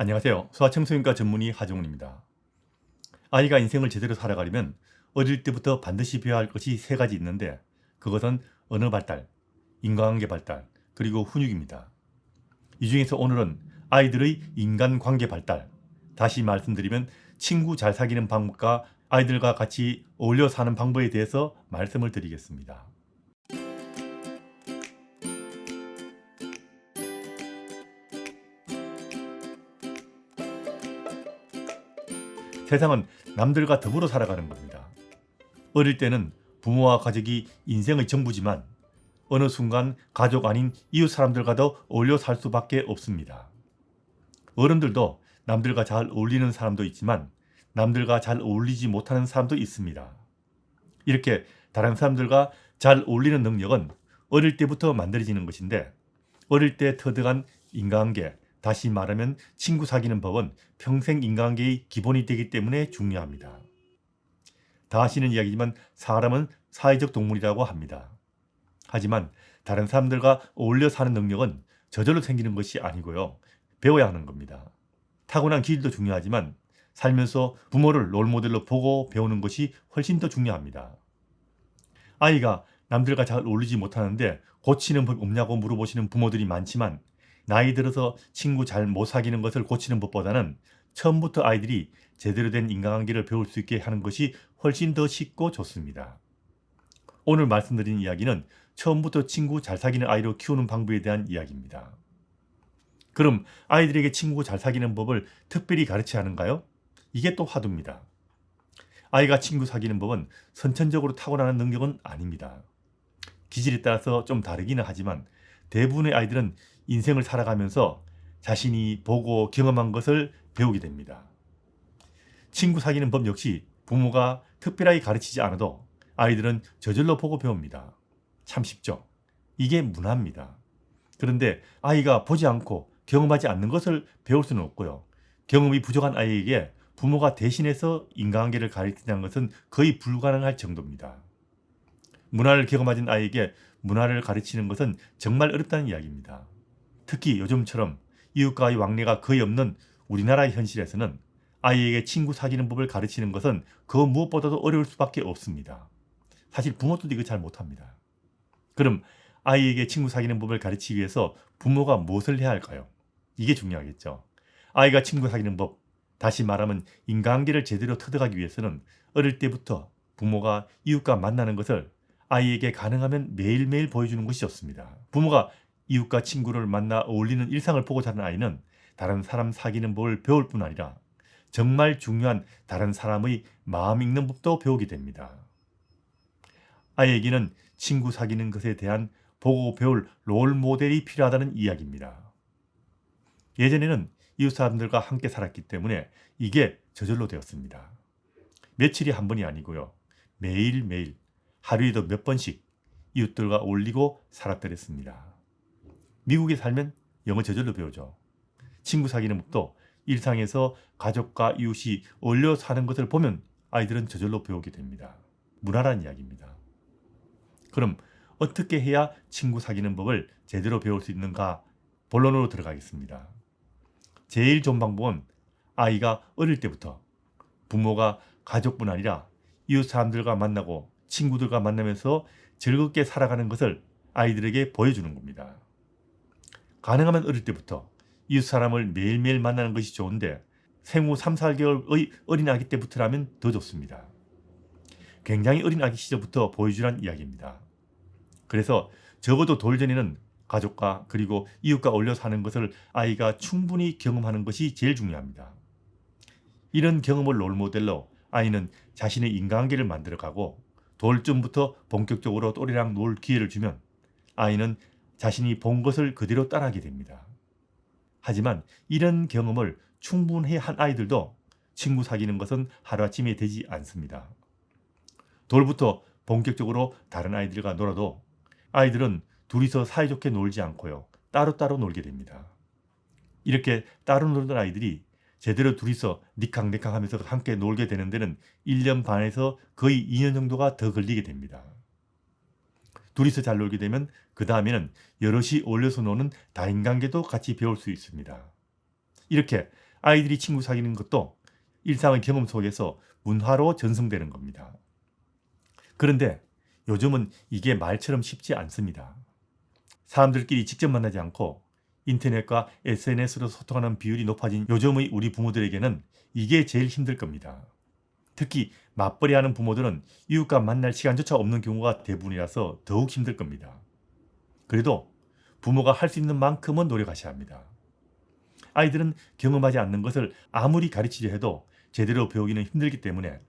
안녕하세요. 소아청소년과 전문의 하정훈입니다. 아이가 인생을 제대로 살아가려면 어릴 때부터 반드시 배워야 할 것이 세 가지 있는데 그것은 언어 발달, 인간관계 발달, 그리고 훈육입니다. 이 중에서 오늘은 아이들의 인간관계 발달, 다시 말씀드리면 친구 잘 사귀는 방법과 아이들과 같이 어울려 사는 방법에 대해서 말씀을 드리겠습니다. 세상은 남들과 더불어 살아가는 겁니다. 어릴 때는 부모와 가족이 인생의 전부지만 어느 순간 가족 아닌 이웃 사람들과도 어울려 살 수밖에 없습니다. 어른들도 남들과 잘 어울리는 사람도 있지만 남들과 잘 어울리지 못하는 사람도 있습니다. 이렇게 다른 사람들과 잘 어울리는 능력은 어릴 때부터 만들어지는 것인데 어릴 때 터득한 인간관계, 다시 말하면 친구 사귀는 법은 평생 인간관계의 기본이 되기 때문에 중요합니다. 다 아시는 이야기지만 사람은 사회적 동물이라고 합니다. 하지만 다른 사람들과 어울려 사는 능력은 저절로 생기는 것이 아니고요. 배워야 하는 겁니다. 타고난 기질도 중요하지만 살면서 부모를 롤모델로 보고 배우는 것이 훨씬 더 중요합니다. 아이가 남들과 잘 어울리지 못하는데 고치는 법 없냐고 물어보시는 부모들이 많지만 나이 들어서 친구 잘 못 사귀는 것을 고치는 법보다는 처음부터 아이들이 제대로 된 인간관계를 배울 수 있게 하는 것이 훨씬 더 쉽고 좋습니다. 오늘 말씀드린 이야기는 처음부터 친구 잘 사귀는 아이로 키우는 방법에 대한 이야기입니다. 그럼 아이들에게 친구 잘 사귀는 법을 특별히 가르쳐야 하는가요? 이게 또 화두입니다. 아이가 친구 사귀는 법은 선천적으로 타고나는 능력은 아닙니다. 기질에 따라서 좀 다르기는 하지만 대부분의 아이들은 인생을 살아가면서 자신이 보고 경험한 것을 배우게 됩니다. 친구 사귀는 법 역시 부모가 특별하게 가르치지 않아도 아이들은 저절로 보고 배웁니다. 참 쉽죠? 이게 문화입니다. 그런데 아이가 보지 않고 경험하지 않는 것을 배울 수는 없고요. 경험이 부족한 아이에게 부모가 대신해서 인간관계를 가르친다는 것은 거의 불가능할 정도입니다. 문화를 경험하진 아이에게 문화를 가르치는 것은 정말 어렵다는 이야기입니다. 특히 요즘처럼 이웃과의 왕래가 거의 없는 우리나라의 현실에서는 아이에게 친구 사귀는 법을 가르치는 것은 그 무엇보다도 어려울 수밖에 없습니다. 사실 부모들도 이거 잘 못합니다. 그럼 아이에게 친구 사귀는 법을 가르치기 위해서 부모가 무엇을 해야 할까요? 이게 중요하겠죠. 아이가 친구 사귀는 법, 다시 말하면 인간관계를 제대로 터득하기 위해서는 어릴 때부터 부모가 이웃과 만나는 것을 아이에게 가능하면 매일매일 보여주는 것이 좋습니다. 부모가 이웃과 친구를 만나 어울리는 일상을 보고 자란 아이는 다른 사람 사귀는 법을 배울 뿐 아니라 정말 중요한 다른 사람의 마음 읽는 법도 배우게 됩니다. 아이에게는 친구 사귀는 것에 대한 보고 배울 롤 모델이 필요하다는 이야기입니다. 예전에는 이웃 사람들과 함께 살았기 때문에 이게 저절로 되었습니다. 며칠이 한 번이 아니고요. 매일매일 하루에도 몇 번씩 이웃들과 어울리고 살았더랬습니다. 미국에 살면 영어 저절로 배우죠. 친구 사귀는 법도 일상에서 가족과 이웃이 어울려 사는 것을 보면 아이들은 저절로 배우게 됩니다. 문화란 이야기입니다. 그럼 어떻게 해야 친구 사귀는 법을 제대로 배울 수 있는가? 본론으로 들어가겠습니다. 제일 좋은 방법은 아이가 어릴 때부터 부모가 가족뿐 아니라 이웃 사람들과 만나고 친구들과 만나면서 즐겁게 살아가는 것을 아이들에게 보여주는 겁니다. 가능하면 어릴 때부터 이웃 사람을 매일매일 만나는 것이 좋은데 생후 3, 4개월의 어린 아기 때부터라면 더 좋습니다. 굉장히 어린 아기 시절부터 보여주란 이야기입니다. 그래서 적어도 돌 전에는 가족과 그리고 이웃과 어울려 사는 것을 아이가 충분히 경험하는 것이 제일 중요합니다. 이런 경험을 롤모델로 아이는 자신의 인간관계를 만들어가고 돌쯤부터 본격적으로 또래랑 놀 기회를 주면 아이는 자신이 본 것을 그대로 따라하게 됩니다. 하지만 이런 경험을 충분히 한 아이들도 친구 사귀는 것은 하루아침에 되지 않습니다. 돌부터 본격적으로 다른 아이들과 놀아도 아이들은 둘이서 사이좋게 놀지 않고요. 따로따로 놀게 됩니다. 이렇게 따로 놀던 아이들이 제대로 둘이서 니캉니캉 하면서 함께 놀게 되는 데는 1년 반에서 거의 2년 정도가 더 걸리게 됩니다. 둘이서 잘 놀게 되면 그 다음에는 여럿이 어울려서 노는 다인관계도 같이 배울 수 있습니다. 이렇게 아이들이 친구 사귀는 것도 일상의 경험 속에서 문화로 전승되는 겁니다. 그런데 요즘은 이게 말처럼 쉽지 않습니다. 사람들끼리 직접 만나지 않고 인터넷과 SNS로 소통하는 비율이 높아진 요즘의 우리 부모들에게는 이게 제일 힘들 겁니다. 특히 맞벌이하는 부모들은 이웃과 만날 시간조차 없는 경우가 대부분이라서 더욱 힘들 겁니다. 그래도 부모가 할 수 있는 만큼은 노력하셔야 합니다. 아이들은 경험하지 않는 것을 아무리 가르치려 해도 제대로 배우기는 힘들기 때문에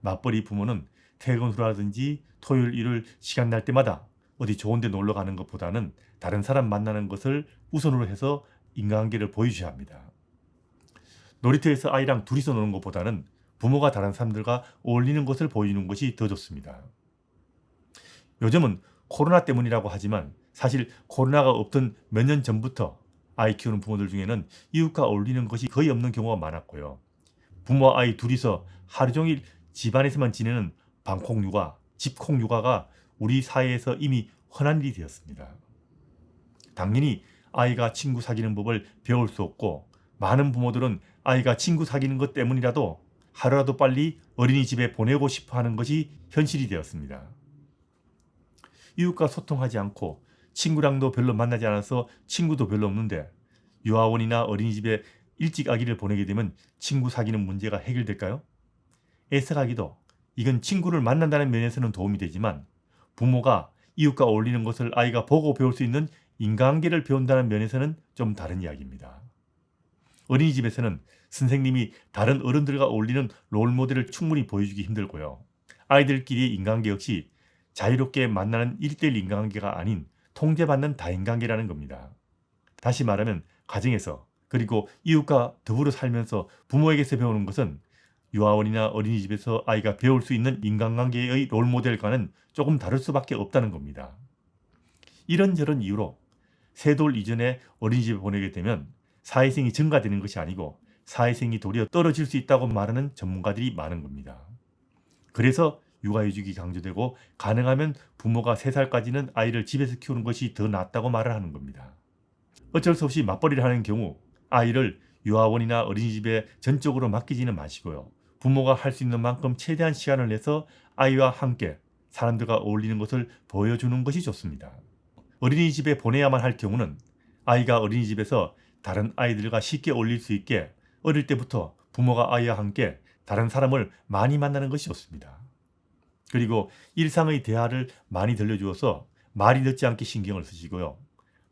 맞벌이 부모는 퇴근 후라든지 토요일 일요일 시간 날 때마다 어디 좋은 데 놀러 가는 것보다는 다른 사람 만나는 것을 우선으로 해서 인간관계를 보여주셔야 합니다. 놀이터에서 아이랑 둘이서 노는 것보다는 부모가 다른 사람들과 어울리는 것을 보여주는 것이 더 좋습니다. 요즘은 코로나 때문이라고 하지만 사실 코로나가 없던 몇 년 전부터 아이 키우는 부모들 중에는 이웃과 어울리는 것이 거의 없는 경우가 많았고요. 부모와 아이 둘이서 하루 종일 집안에서만 지내는 방콕 육아, 집콕 육아가 우리 사회에서 이미 흔한 일이 되었습니다. 당연히 아이가 친구 사귀는 법을 배울 수 없고 많은 부모들은 아이가 친구 사귀는 것 때문이라도 하루라도 빨리 어린이집에 보내고 싶어 하는 것이 현실이 되었습니다. 이웃과 소통하지 않고 친구랑도 별로 만나지 않아서 친구도 별로 없는데 유아원이나 어린이집에 일찍 아기를 보내게 되면 친구 사귀는 문제가 해결될까요? 애석하기도 이건 친구를 만난다는 면에서는 도움이 되지만 부모가 이웃과 어울리는 것을 아이가 보고 배울 수 있는 인간관계를 배운다는 면에서는 좀 다른 이야기입니다. 어린이집에서는 선생님이 다른 어른들과 어울리는 롤모델을 충분히 보여주기 힘들고요. 아이들끼리의 인간관계 역시 자유롭게 만나는 1대1 인간관계가 아닌 통제받는 다인관계라는 겁니다. 다시 말하면 가정에서 그리고 이웃과 더불어 살면서 부모에게서 배우는 것은 유아원이나 어린이집에서 아이가 배울 수 있는 인간관계의 롤모델과는 조금 다를 수밖에 없다는 겁니다. 이런저런 이유로 새 돌 이전에 어린이집에 보내게 되면 사회성이 증가되는 것이 아니고 사회성이 도리어 떨어질 수 있다고 말하는 전문가들이 많은 겁니다. 그래서 육아휴직이 강조되고 가능하면 부모가 3살까지는 아이를 집에서 키우는 것이 더 낫다고 말을 하는 겁니다. 어쩔 수 없이 맞벌이를 하는 경우 아이를 유아원이나 어린이집에 전적으로 맡기지는 마시고요. 부모가 할 수 있는 만큼 최대한 시간을 내서 아이와 함께 사람들과 어울리는 것을 보여주는 것이 좋습니다. 어린이집에 보내야만 할 경우는 아이가 어린이집에서 다른 아이들과 쉽게 어울릴 수 있게 어릴 때부터 부모가 아이와 함께 다른 사람을 많이 만나는 것이 좋습니다. 그리고 일상의 대화를 많이 들려주어서 말이 늦지 않게 신경을 쓰시고요.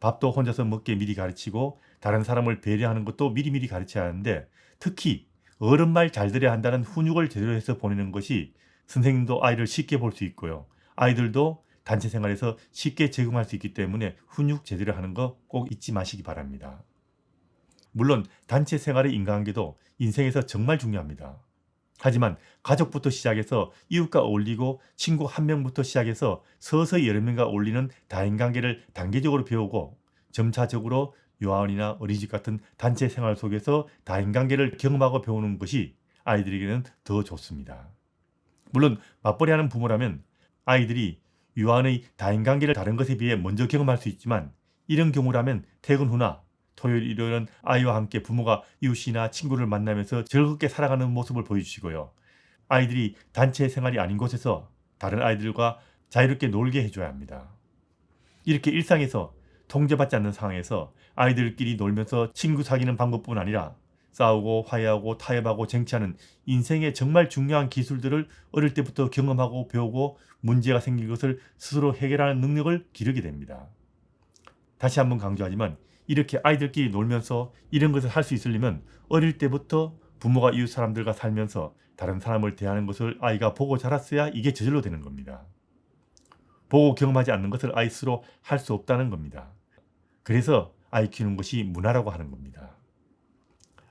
밥도 혼자서 먹게 미리 가르치고 다른 사람을 배려하는 것도 미리미리 가르쳐야 하는데 특히 어른 말 잘 들어야 한다는 훈육을 제대로 해서 보내는 것이 선생님도 아이를 쉽게 볼 수 있고요. 아이들도 단체 생활에서 쉽게 적응할 수 있기 때문에 훈육 제대로 하는 거 꼭 잊지 마시기 바랍니다. 물론 단체 생활의 인간관계도 인생에서 정말 중요합니다. 하지만 가족부터 시작해서 이웃과 어울리고 친구 한 명부터 시작해서 서서히 여러 명과 어울리는 다인관계를 단계적으로 배우고 점차적으로 유아원이나 어린이집 같은 단체 생활 속에서 다인관계를 경험하고 배우는 것이 아이들에게는 더 좋습니다. 물론 맞벌이하는 부모라면 아이들이 유아원의 다인관계를 다른 것에 비해 먼저 경험할 수 있지만 이런 경우라면 퇴근 후나 토요일 일요일은 아이와 함께 부모가 이웃이나 친구를 만나면서 즐겁게 살아가는 모습을 보여주시고요. 아이들이 단체 생활이 아닌 곳에서 다른 아이들과 자유롭게 놀게 해줘야 합니다. 이렇게 일상에서 통제받지 않는 상황에서 아이들끼리 놀면서 친구 사귀는 방법뿐 아니라 싸우고 화해하고 타협하고 쟁취하는 인생의 정말 중요한 기술들을 어릴 때부터 경험하고 배우고 문제가 생길 것을 스스로 해결하는 능력을 기르게 됩니다. 다시 한번 강조하지만 이렇게 아이들끼리 놀면서 이런 것을 할 수 있으려면 어릴 때부터 부모가 이웃 사람들과 살면서 다른 사람을 대하는 것을 아이가 보고 자랐어야 이게 저절로 되는 겁니다. 보고 경험하지 않는 것을 아이 스스로 할 수 없다는 겁니다. 그래서 아이 키우는 것이 문화라고 하는 겁니다.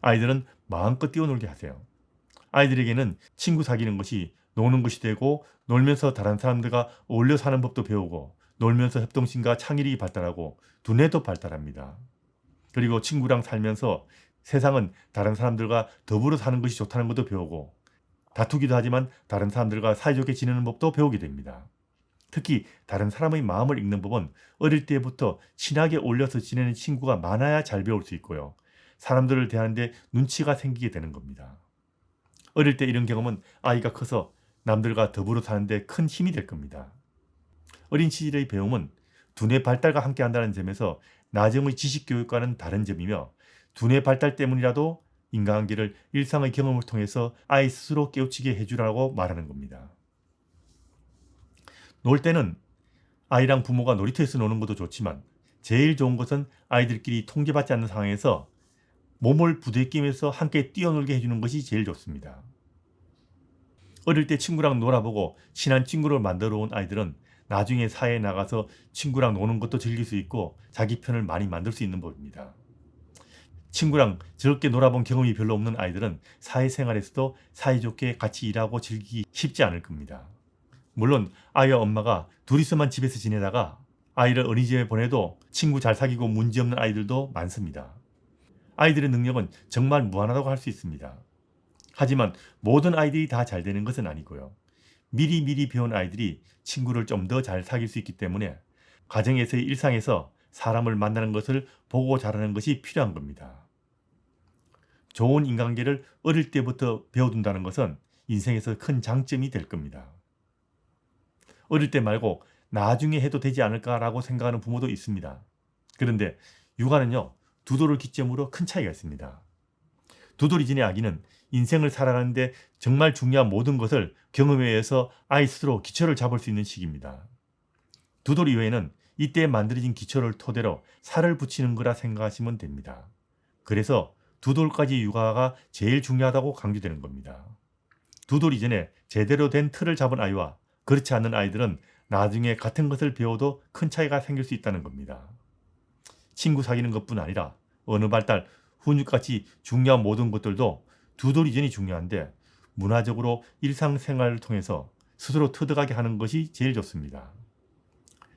아이들은 마음껏 뛰어놀게 하세요. 아이들에게는 친구 사귀는 것이 노는 것이 되고 놀면서 다른 사람들과 어울려 사는 법도 배우고 놀면서 협동심과 창의력이 발달하고 두뇌도 발달합니다. 그리고 친구랑 살면서 세상은 다른 사람들과 더불어 사는 것이 좋다는 것도 배우고 다투기도 하지만 다른 사람들과 사이좋게 지내는 법도 배우게 됩니다. 특히 다른 사람의 마음을 읽는 법은 어릴 때부터 친하게 어울려서 지내는 친구가 많아야 잘 배울 수 있고요. 사람들을 대하는데 눈치가 생기게 되는 겁니다. 어릴 때 이런 경험은 아이가 커서 남들과 더불어 사는데 큰 힘이 될 겁니다. 어린 시절의 배움은 두뇌 발달과 함께 한다는 점에서 나중의 지식 교육과는 다른 점이며, 두뇌 발달 때문이라도 인간관계를 일상의 경험을 통해서 아이 스스로 깨우치게 해주라고 말하는 겁니다. 놀 때는 아이랑 부모가 놀이터에서 노는 것도 좋지만 제일 좋은 것은 아이들끼리 통제받지 않는 상황에서 몸을 부대끼면서 함께 뛰어놀게 해주는 것이 제일 좋습니다. 어릴 때 친구랑 놀아보고 친한 친구를 만들어 온 아이들은 나중에 사회에 나가서 친구랑 노는 것도 즐길 수 있고 자기 편을 많이 만들 수 있는 법입니다. 친구랑 즐겁게 놀아본 경험이 별로 없는 아이들은 사회생활에서도 사이좋게 같이 일하고 즐기기 쉽지 않을 겁니다. 물론 아이와 엄마가 둘이서만 집에서 지내다가 아이를 어린이집에 보내도 친구 잘 사귀고 문제없는 아이들도 많습니다. 아이들의 능력은 정말 무한하다고 할 수 있습니다. 하지만 모든 아이들이 다 잘 되는 것은 아니고요. 미리 배운 아이들이 친구를 좀 더 잘 사귈 수 있기 때문에 가정에서의 일상에서 사람을 만나는 것을 보고 자라는 것이 필요한 겁니다. 좋은 인간관계를 어릴 때부터 배워둔다는 것은 인생에서 큰 장점이 될 겁니다. 어릴 때 말고 나중에 해도 되지 않을까라고 생각하는 부모도 있습니다. 그런데 육아는요, 두 돌을 기점으로 큰 차이가 있습니다. 두 돌 이전의 아기는 인생을 살아가는데 정말 중요한 모든 것을 경험에 의해서 아이 스스로 기초를 잡을 수 있는 시기입니다. 두 돌 이후에는 이때 만들어진 기초를 토대로 살을 붙이는 거라 생각하시면 됩니다. 그래서 두 돌까지 육아가 제일 중요하다고 강조되는 겁니다. 두 돌 이전에 제대로 된 틀을 잡은 아이와 그렇지 않은 아이들은 나중에 같은 것을 배워도 큰 차이가 생길 수 있다는 겁니다. 친구 사귀는 것뿐 아니라 언어 발달, 훈육같이 중요한 모든 것들도 두 돌 이전이 중요한데, 문화적으로 일상생활을 통해서 스스로 터득하게 하는 것이 제일 좋습니다.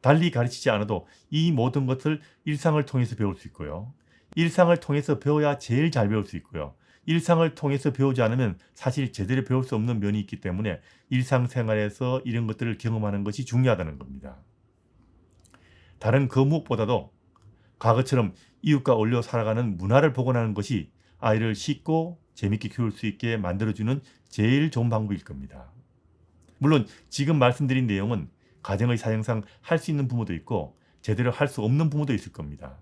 달리 가르치지 않아도 이 모든 것을 일상을 통해서 배울 수 있고요. 일상을 통해서 배워야 제일 잘 배울 수 있고요. 일상을 통해서 배우지 않으면 사실 제대로 배울 수 없는 면이 있기 때문에 일상생활에서 이런 것들을 경험하는 것이 중요하다는 겁니다. 다른 그 무엇보다도 과거처럼 이웃과 어울려 살아가는 문화를 복원하는 것이 아이를 쉽고 재밌게 키울 수 있게 만들어주는 제일 좋은 방법일 겁니다. 물론 지금 말씀드린 내용은 가정의 사정상 할 수 있는 부모도 있고 제대로 할 수 없는 부모도 있을 겁니다.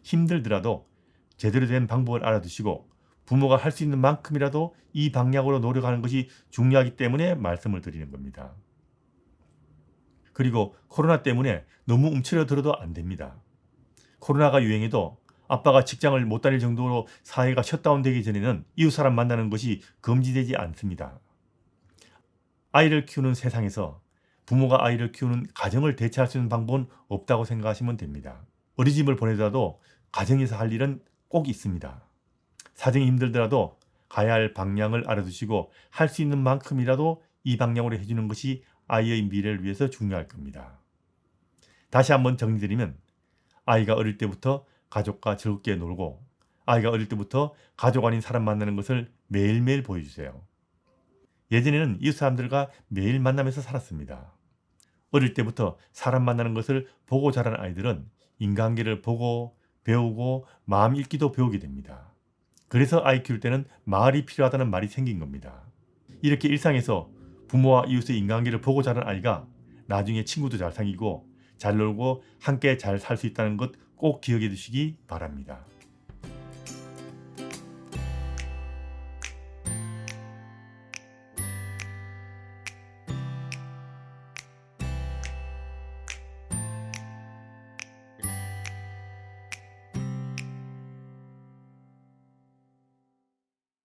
힘들더라도 제대로 된 방법을 알아두시고 부모가 할 수 있는 만큼이라도 이 방향으로 노력하는 것이 중요하기 때문에 말씀을 드리는 겁니다. 그리고 코로나 때문에 너무 움츠러들어도 안 됩니다. 코로나가 유행해도 아빠가 직장을 못 다닐 정도로 사회가 셧다운되기 전에는 이웃 사람 만나는 것이 금지되지 않습니다. 아이를 키우는 세상에서 부모가 아이를 키우는 가정을 대체할 수 있는 방법은 없다고 생각하시면 됩니다. 어린이집을 보내더라도 가정에서 할 일은 꼭 있습니다. 사정이 힘들더라도 가야 할 방향을 알아두시고 할 수 있는 만큼이라도 이 방향으로 해주는 것이 아이의 미래를 위해서 중요할 겁니다. 다시 한번 정리드리면, 아이가 어릴 때부터 가족과 즐겁게 놀고 아이가 어릴 때부터 가족 아닌 사람 만나는 것을 매일매일 보여주세요. 예전에는 이웃 사람들과 매일 만나면서 살았습니다. 어릴 때부터 사람 만나는 것을 보고 자란 아이들은 인간관계를 보고 배우고 마음 읽기도 배우게 됩니다. 그래서 아이 키울 때는 마을이 필요하다는 말이 생긴 겁니다. 이렇게 일상에서 부모와 이웃의 인간관계를 보고 자란 아이가 나중에 친구도 잘 사귀고 잘 놀고 함께 잘 살 수 있다는 것 꼭 기억해 두시기 바랍니다.